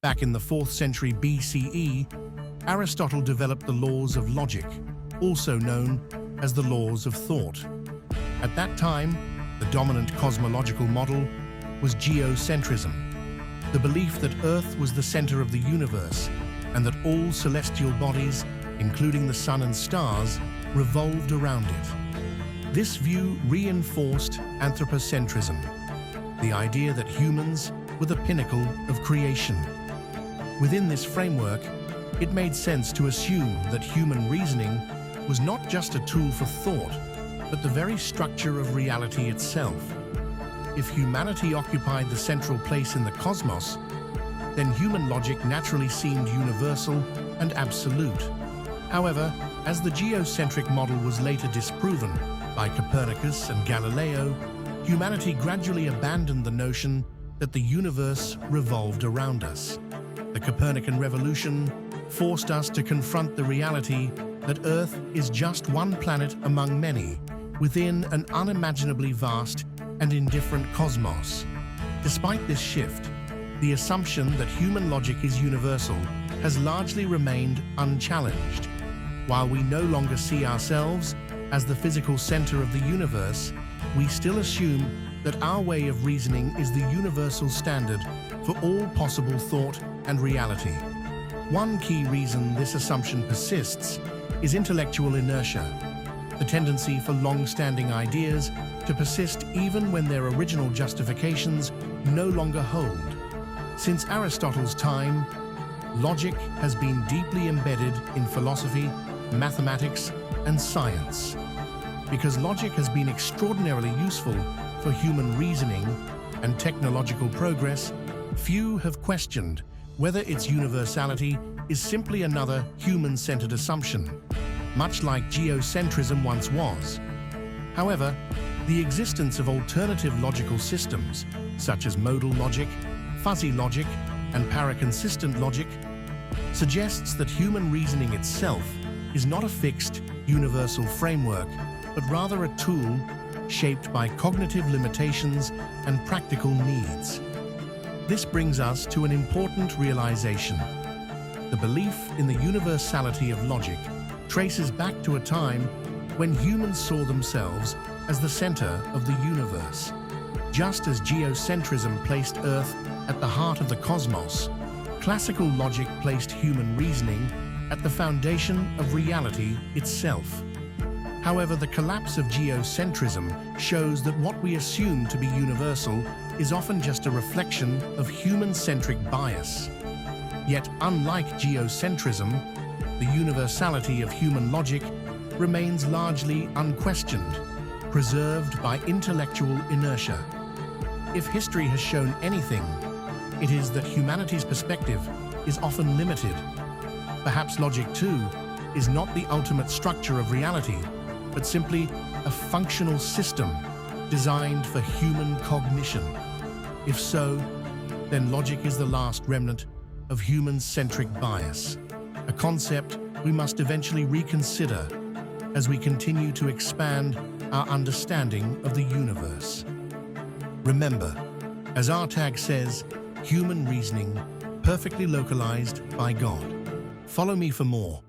Back in the 4th century BCE, Aristotle developed the laws of logic, also known as the laws of thought. At that time, the dominant cosmological model was geocentrism, the belief that Earth was the center of the universe and that all celestial bodies, including the sun and stars, revolved around it. This view reinforced anthropocentrism, the idea that humans were the pinnacle of creation. Within this framework, it made sense to assume that human reasoning was not just a tool for thought, but the very structure of reality itself. If humanity occupied the central place in the cosmos, then human logic naturally seemed universal and absolute. However, as the geocentric model was later disproven by Copernicus and Galileo, humanity gradually abandoned the notion that the universe revolved around us. The Copernican Revolution forced us to confront the reality that Earth is just one planet among many, within an unimaginably vast and indifferent cosmos. Despite this shift, the assumption that human logic is universal has largely remained unchallenged. While we no longer see ourselves as the physical center of the universe, we still assume that our way of reasoning is the universal standard for all possible thought and reality. One key reason this assumption persists is intellectual inertia, the tendency for long-standing ideas to persist even when their original justifications no longer hold. Since Aristotle's time, logic has been deeply embedded in philosophy, mathematics, and science. Because logic has been extraordinarily useful for human reasoning and technological progress, few have questioned whether its universality is simply another human-centered assumption, much like geocentrism once was. However, the existence of alternative logical systems, such as modal logic, fuzzy logic, and paraconsistent logic, suggests that human reasoning itself is not a fixed, universal framework, but rather a tool shaped by cognitive limitations and practical needs. This brings us to an important realization. The belief in the universality of logic traces back to a time when humans saw themselves as the center of the universe. Just as geocentrism placed Earth at the heart of the cosmos, classical logic placed human reasoning at the foundation of reality itself. However, the collapse of geocentrism shows that what we assume to be universal is often just a reflection of human-centric bias. Yet, unlike geocentrism, the universality of human logic remains largely unquestioned, preserved by intellectual inertia. If history has shown anything, it is that humanity's perspective is often limited. Perhaps logic, too, is not the ultimate structure of reality, but simply a functional system designed for human cognition. If so, then logic is the last remnant of human-centric bias, a concept we must eventually reconsider as we continue to expand our understanding of the universe. Remember, as our tag says, human reasoning perfectly localized by God. Follow me for more.